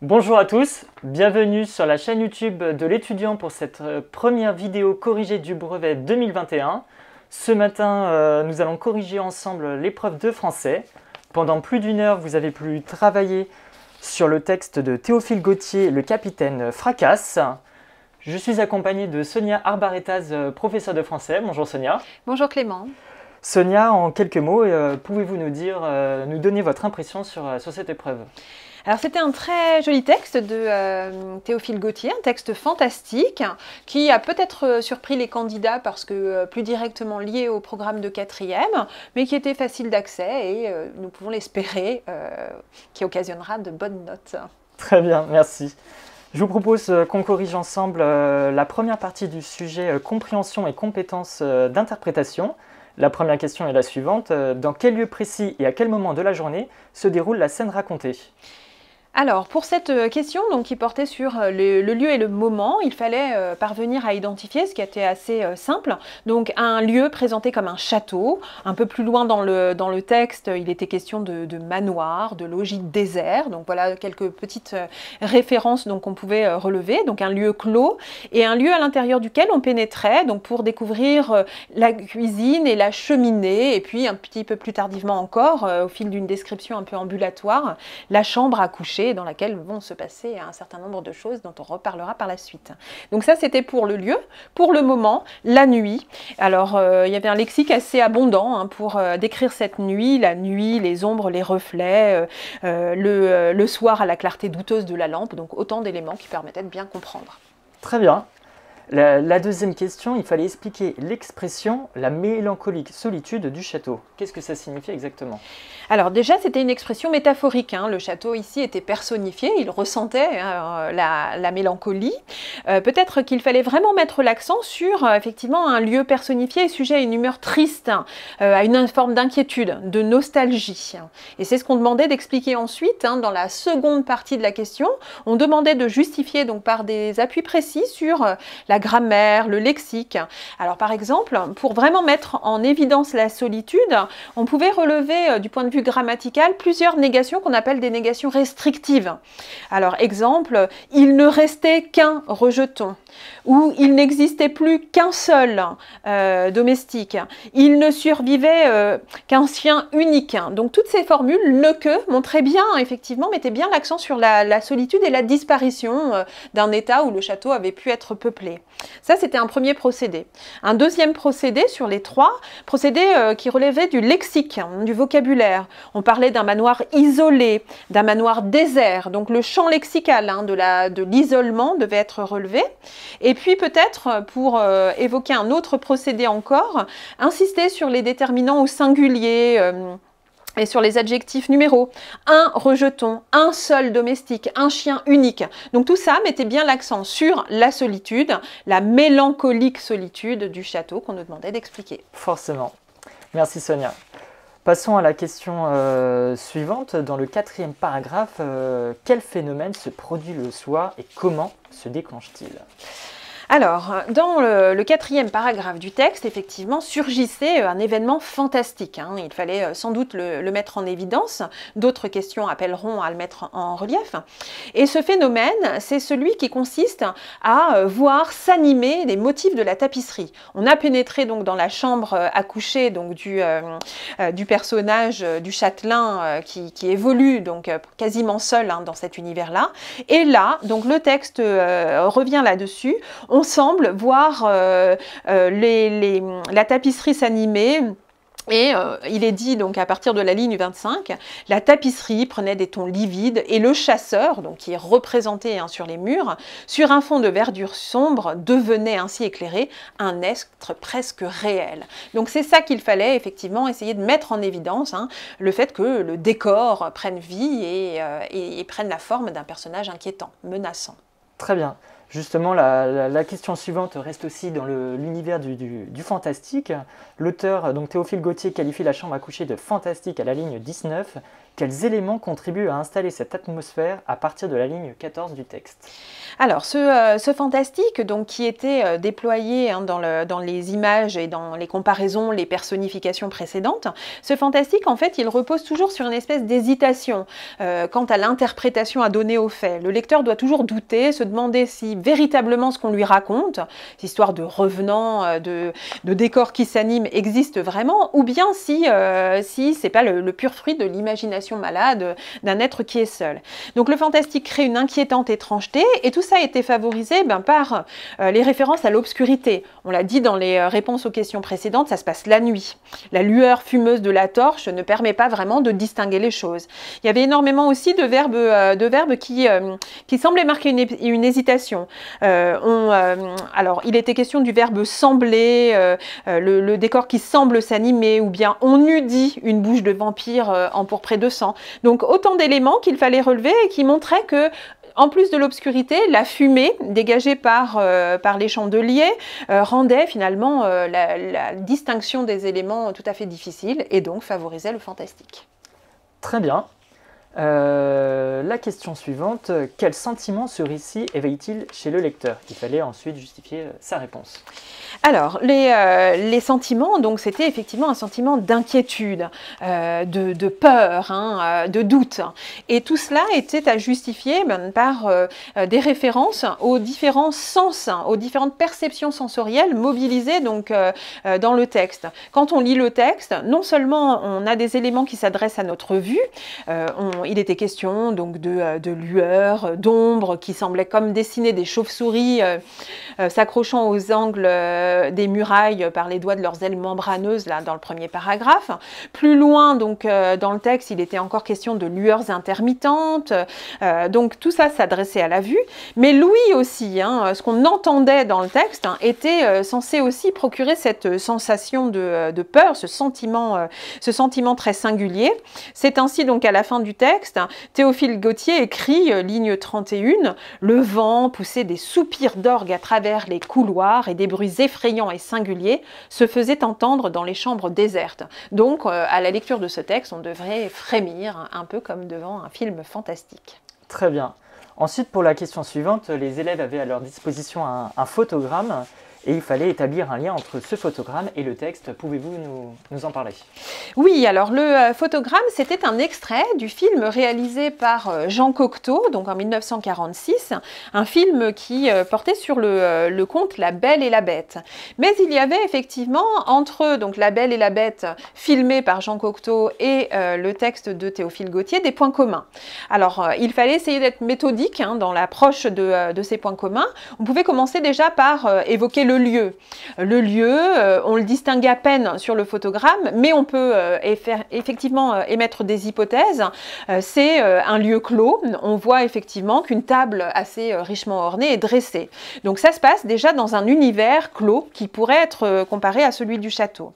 Bonjour à tous, bienvenue sur la chaîne YouTube de l'étudiant pour cette première vidéo corrigée du brevet 2021. Ce matin, nous allons corriger ensemble l'épreuve de français. Pendant plus d'une heure, vous avez pu travailler sur le texte de Théophile Gautier, Le Capitaine Fracasse. Je suis accompagné de Sonia Arbaretaz, professeure de français. Bonjour Sonia. Bonjour Clément. Sonia, en quelques mots, pouvez-vous nous donner votre impression sur cette épreuve ? Alors c'était un très joli texte de Théophile Gautier, un texte fantastique qui a peut-être surpris les candidats parce que plus directement lié au programme de 4e, mais qui était facile d'accès et nous pouvons l'espérer, qui occasionnera de bonnes notes. Très bien, merci. Je vous propose qu'on corrige ensemble la première partie du sujet compréhension et compétences d'interprétation. La première question est la suivante. Dans quel lieu précis et à quel moment de la journée se déroule la scène racontée ? Alors, pour cette question qui portait sur le lieu et le moment, il fallait parvenir à identifier ce qui était assez simple. Donc, un lieu présenté comme un château. Un peu plus loin dans le texte, il était question de manoir, de logis de désert. Donc, voilà quelques petites références qu'on pouvait relever. Donc, un lieu clos et un lieu à l'intérieur duquel on pénétrait pour découvrir la cuisine et la cheminée. Et puis, un petit peu plus tardivement encore, au fil d'une description un peu ambulatoire, la chambre à coucher, dans laquelle vont se passer un certain nombre de choses dont on reparlera par la suite. Donc ça, c'était pour le lieu. Pour le moment, la nuit. Alors, il y avait un lexique assez abondant pour décrire cette nuit, la nuit, les ombres, les reflets, le soir à la clarté douteuse de la lampe, donc autant d'éléments qui permettaient de bien comprendre. Très bien. La deuxième question, il fallait expliquer l'expression « la mélancolique solitude du château ». Qu'est-ce que ça signifie exactement ? Alors déjà, c'était une expression métaphorique. Le château ici était personnifié, il ressentait la mélancolie. Peut-être qu'il fallait vraiment mettre l'accent sur effectivement un lieu personnifié et sujet à une humeur triste, à une forme d'inquiétude, de nostalgie. Et c'est ce qu'on demandait d'expliquer ensuite dans la seconde partie de la question. On demandait de justifier donc par des appuis précis sur la grammaire, le lexique. Alors par exemple, pour vraiment mettre en évidence la solitude, on pouvait relever du point de vue grammatical plusieurs négations qu'on appelle des négations restrictives. Alors exemple, il ne restait qu'un rejeton, ou il n'existait plus qu'un seul domestique, il ne survivait qu'un chien unique. Donc toutes ces formules, ne que, montraient bien, effectivement, mettaient bien l'accent sur la solitude et la disparition d'un état où le château avait pu être peuplé. Ça, c'était un premier procédé. Un deuxième procédé sur les trois, procédé qui relevait du lexique, du vocabulaire. On parlait d'un manoir isolé, d'un manoir désert, donc le champ lexical de l'isolement devait être relevé. Et puis peut-être, pour évoquer un autre procédé encore, insister sur les déterminants au singulier, et sur les adjectifs numéros, un rejeton, un seul domestique, un chien unique. Donc tout ça mettait bien l'accent sur la solitude, la mélancolique solitude du château qu'on nous demandait d'expliquer. Forcément. Merci Sonia. Passons à la question suivante. Dans le 4e paragraphe, quel phénomène se produit le soir et comment se déclenche-t-il ? Alors, dans le 4e paragraphe du texte, effectivement, surgissait un événement fantastique. Il fallait sans doute le mettre en évidence. D'autres questions appelleront à le mettre en relief. Et ce phénomène, c'est celui qui consiste à voir s'animer les motifs de la tapisserie. On a pénétré donc dans la chambre à coucher donc, du personnage du châtelain qui évolue donc quasiment seul dans cet univers-là. Et là, donc le texte revient là-dessus. On semble voir la tapisserie s'animer. Et il est dit donc à partir de la ligne 25, la tapisserie prenait des tons livides et le chasseur, donc qui est représenté sur les murs, sur un fond de verdure sombre, devenait ainsi éclairé un être presque réel. Donc c'est ça qu'il fallait effectivement essayer de mettre en évidence, le fait que le décor prenne vie et prenne la forme d'un personnage inquiétant, menaçant. Très bien. Justement, la question suivante reste aussi dans l'univers du fantastique. L'auteur, donc Théophile Gautier, qualifie la chambre à coucher de fantastique à la ligne 19. Quels éléments contribuent à installer cette atmosphère à partir de la ligne 14 du texte? Alors, ce fantastique, donc, qui était déployé dans les images et dans les comparaisons, les personnifications précédentes, ce fantastique, en fait, il repose toujours sur une espèce d'hésitation quant à l'interprétation à donner aux faits. Le lecteur doit toujours douter, se demander si véritablement ce qu'on lui raconte, cette histoire de revenants, de décors qui s'animent, existe vraiment, ou bien si c'est pas le pur fruit de l'imagination malade d'un être qui est seul. Donc le fantastique crée une inquiétante étrangeté, et tout ça a été favorisé par les références à l'obscurité. On l'a dit dans les réponses aux questions précédentes, ça se passe la nuit. La lueur fumeuse de la torche ne permet pas vraiment de distinguer les choses. Il y avait énormément aussi de verbes qui semblaient marquer une hésitation. Alors, il était question du verbe sembler, le décor qui semble s'animer, ou bien on eût dit une bouche de vampire empourprée de sang. Donc autant d'éléments qu'il fallait relever et qui montraient que, en plus de l'obscurité, la fumée dégagée par les chandeliers rendait finalement la distinction des éléments tout à fait difficile et donc favorisait le fantastique. Très bien. La question suivante, quel sentiment ce récit éveille-t-il chez le lecteur? Il fallait ensuite justifier sa réponse. Alors, les sentiments, donc c'était effectivement un sentiment d'inquiétude, de peur, de doute. Et tout cela était à justifier par des références aux différents sens, aux différentes perceptions sensorielles mobilisées donc, dans le texte. Quand on lit le texte, non seulement on a des éléments qui s'adressent à notre vue, il était question donc de lueur, d'ombre qui semblaient comme dessiner des chauves-souris s'accrochant aux angles des murailles par les doigts de leurs ailes membraneuses là dans le premier paragraphe. Plus loin donc dans le texte, il était encore question de lueurs intermittentes. Donc tout ça s'adressait à la vue, mais l'ouïe aussi, ce qu'on entendait dans le texte était censé aussi procurer cette sensation de peur, ce sentiment très singulier. C'est ainsi donc à la fin du texte, Théophile Gautier écrit, ligne 31, « Le vent poussait des soupirs d'orgue à travers les couloirs et des bruits effrayants et singuliers se faisaient entendre dans les chambres désertes. » Donc, à la lecture de ce texte, on devrait frémir un peu comme devant un film fantastique. Très bien. Ensuite, pour la question suivante, les élèves avaient à leur disposition un photogramme et il fallait établir un lien entre ce photogramme et le texte. Pouvez-vous nous en parler? Oui, alors le photogramme, c'était un extrait du film réalisé par Jean Cocteau, donc en 1946, un film qui portait sur le conte La Belle et la Bête. Mais il y avait effectivement entre donc La Belle et la Bête, filmé par Jean Cocteau, et le texte de Théophile Gautier, des points communs. Alors, il fallait essayer d'être méthodique dans l'approche de ces points communs. On pouvait commencer déjà par évoquer le lieu. Le lieu, on le distingue à peine sur le photogramme, mais on peut effectivement émettre des hypothèses. C'est un lieu clos. On voit effectivement qu'une table assez richement ornée est dressée. Donc ça se passe déjà dans un univers clos qui pourrait être comparé à celui du château.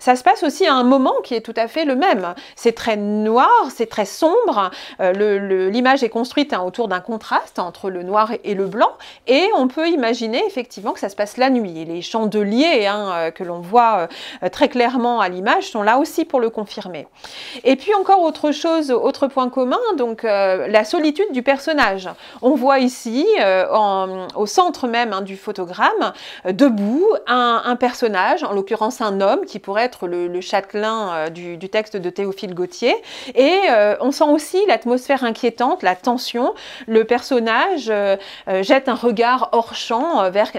Ça se passe aussi à un moment qui est tout à fait le même. C'est très noir, c'est très sombre. L'image est construite autour d'un contraste entre le noir et le blanc, et on peut imaginer effectivement que ça se passe la nuit. Et les chandeliers que l'on voit très clairement à l'image sont là aussi pour le confirmer. Et puis encore autre chose, autre point commun, donc la solitude du personnage. On voit ici, au centre même du photogramme, debout, un personnage, en l'occurrence un homme, qui pourrait être le châtelain du texte de Théophile Gautier. Et on sent aussi l'atmosphère inquiétante, la tension. Le personnage jette un regard hors champ vers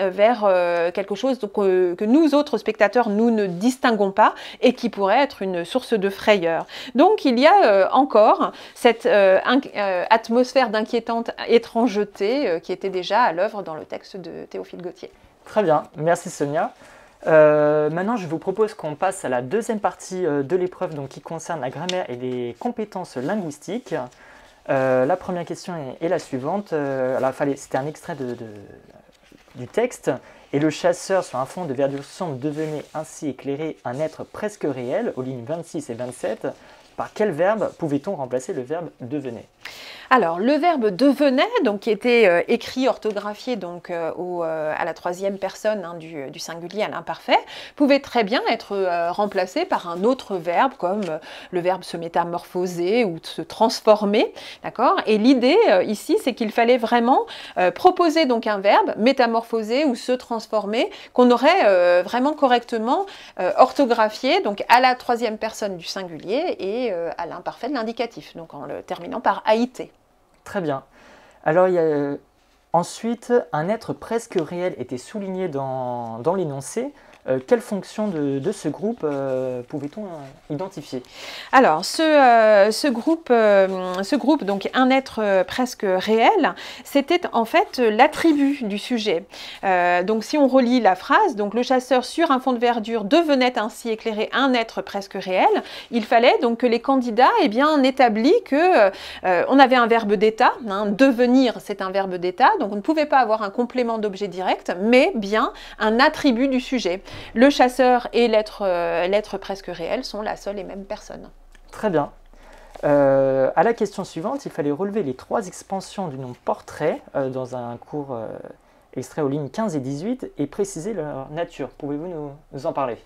quelque chose que nous autres spectateurs, nous ne distinguons pas et qui pourrait être une source de frayeur. Donc il y a encore cette atmosphère d'inquiétante étrangeté qui était déjà à l'œuvre dans le texte de Théophile Gautier. Très bien, merci Sonia. Maintenant, je vous propose qu'on passe à la deuxième partie de l'épreuve qui concerne la grammaire et les compétences linguistiques. La première question est la suivante. C'était un extrait du texte. Et le chasseur sur un fond de verdure sombre devenait ainsi éclairé un être presque réel, aux lignes 26 et 27. Par quel verbe pouvait-on remplacer le verbe devenait? Alors, le verbe devenait, donc qui était écrit, orthographié donc à la troisième personne hein, du singulier à l'imparfait, pouvait très bien être remplacé par un autre verbe comme le verbe se métamorphoser ou se transformer, d'accord? Et l'idée ici, c'est qu'il fallait vraiment proposer donc un verbe, métamorphoser ou se transformer, qu'on aurait vraiment correctement orthographié donc à la troisième personne du singulier et à l'imparfait de l'indicatif, donc en le terminant par AIT. Très bien. Alors, il y a ensuite un être presque réel était souligné dans l'énoncé. Quelle fonction de ce groupe pouvait-on identifier? Alors, ce groupe, donc un être presque réel, c'était en fait l'attribut du sujet. Donc, si on relit la phrase, donc le chasseur sur un fond de verdure devenait ainsi éclairer un être presque réel, il fallait donc que les candidats eh bien, établissent que on avait un verbe d'état, hein, devenir c'est un verbe d'état, donc on ne pouvait pas avoir un complément d'objet direct, mais bien un attribut du sujet. Le chasseur et l'être presque réel sont la seule et même personne. Très bien. À la question suivante, il fallait relever les 3 expansions du nom portrait dans un cours extrait aux lignes 15 et 18 et préciser leur nature. Pouvez-vous nous en parler?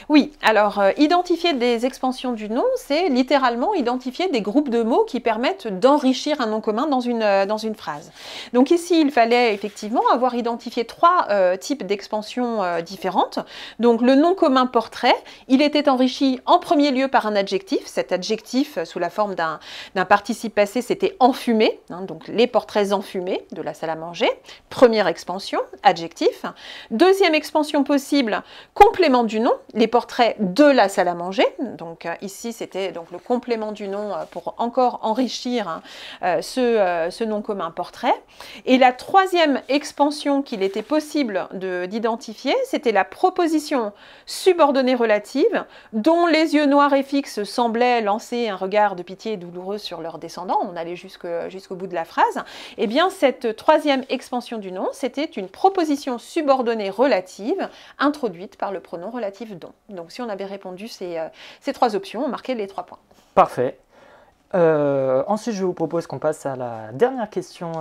Oui, alors identifier des expansions du nom, c'est littéralement identifier des groupes de mots qui permettent d'enrichir un nom commun dans une phrase. Donc ici, il fallait effectivement avoir identifié 3 types d'expansions différentes. Donc le nom commun portrait, il était enrichi en premier lieu par un adjectif. Cet adjectif, sous la forme d'un participe passé, c'était enfumé, hein, donc les portraits enfumés de la salle à manger. Première expansion, adjectif. Deuxième expansion possible, complément du nom, les portraits de la salle à manger. Donc ici, c'était donc le complément du nom pour encore enrichir ce nom commun portrait. Et la troisième expansion qu'il était possible d'identifier, c'était la proposition subordonnée relative, dont les yeux noirs et fixes semblaient lancer un regard de pitié douloureux sur leurs descendants. On allait jusqu'au bout de la phrase. Eh bien, cette troisième expansion du nom, c'était une proposition subordonnée relative introduite par le pronom relatif dont. Donc si on avait répondu ces 3 options, on marquait les 3 points. Parfait. Ensuite, je vous propose qu'on passe à la dernière question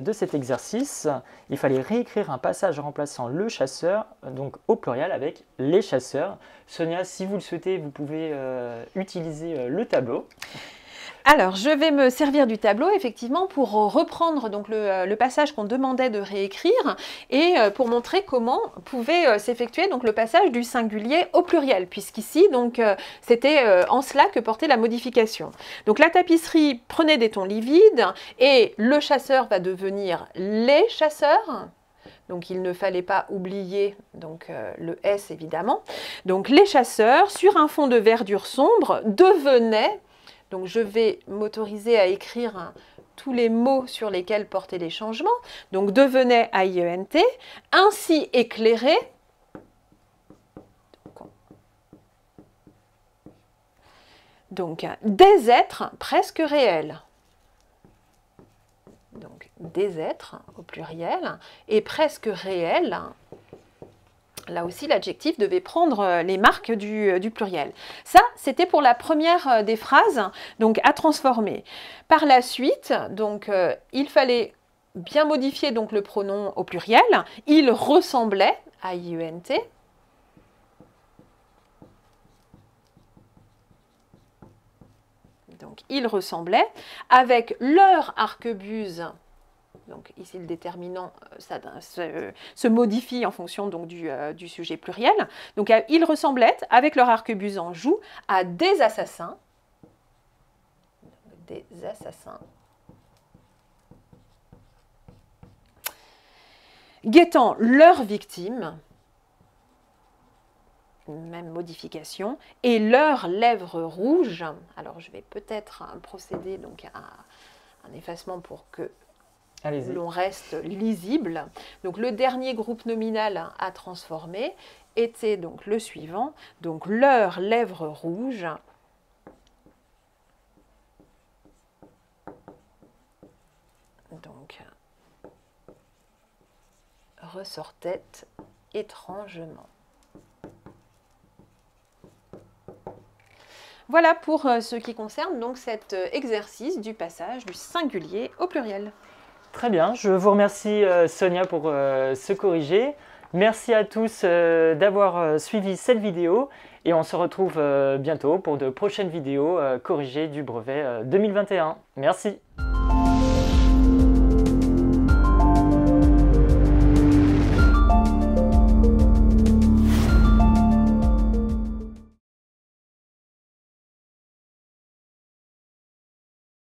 de cet exercice. Il fallait réécrire un passage remplaçant le chasseur, donc au pluriel avec les chasseurs. Sonia, si vous le souhaitez, vous pouvez utiliser le tableau. Alors, je vais me servir du tableau, effectivement, pour reprendre donc, le passage qu'on demandait de réécrire et pour montrer comment pouvait s'effectuer donc, le passage du singulier au pluriel, puisqu'ici, c'était en cela que portait la modification. Donc, la tapisserie prenait des tons livides et le chasseur va devenir les chasseurs. Donc, il ne fallait pas oublier donc, le S, évidemment. Donc, les chasseurs, sur un fond de verdure sombre, devenaient... Donc, je vais m'autoriser à écrire tous les mots sur lesquels portaient les changements. Donc, devenait AIENT, ainsi éclairé. Donc, des êtres presque réels. Donc, des êtres au pluriel et presque réels. Là aussi, l'adjectif devait prendre les marques du pluriel. Ça, c'était pour la première des phrases donc, à transformer. Par la suite, donc, il fallait bien modifier donc, le pronom au pluriel. Il ressemblait à IENT. Donc, il ressemblait avec leur arquebuse. Donc ici, le déterminant se modifie en fonction donc, du sujet pluriel. Donc ils ressemblaient, avec leur arquebuse en joue, à des assassins. Des assassins. Guettant leurs victimes, même modification, et leurs lèvres rouges. Alors je vais peut-être procéder donc, à un effacement pour que l'on reste lisible. Donc le dernier groupe nominal à transformer était donc le suivant, donc leurs lèvres rouges. Donc ressortait étrangement. Voilà pour ce qui concerne donc cet exercice du passage du singulier au pluriel. Très bien, je vous remercie Sonia pour ce corrigé. Merci à tous d'avoir suivi cette vidéo et on se retrouve bientôt pour de prochaines vidéos corrigées du brevet 2021. Merci.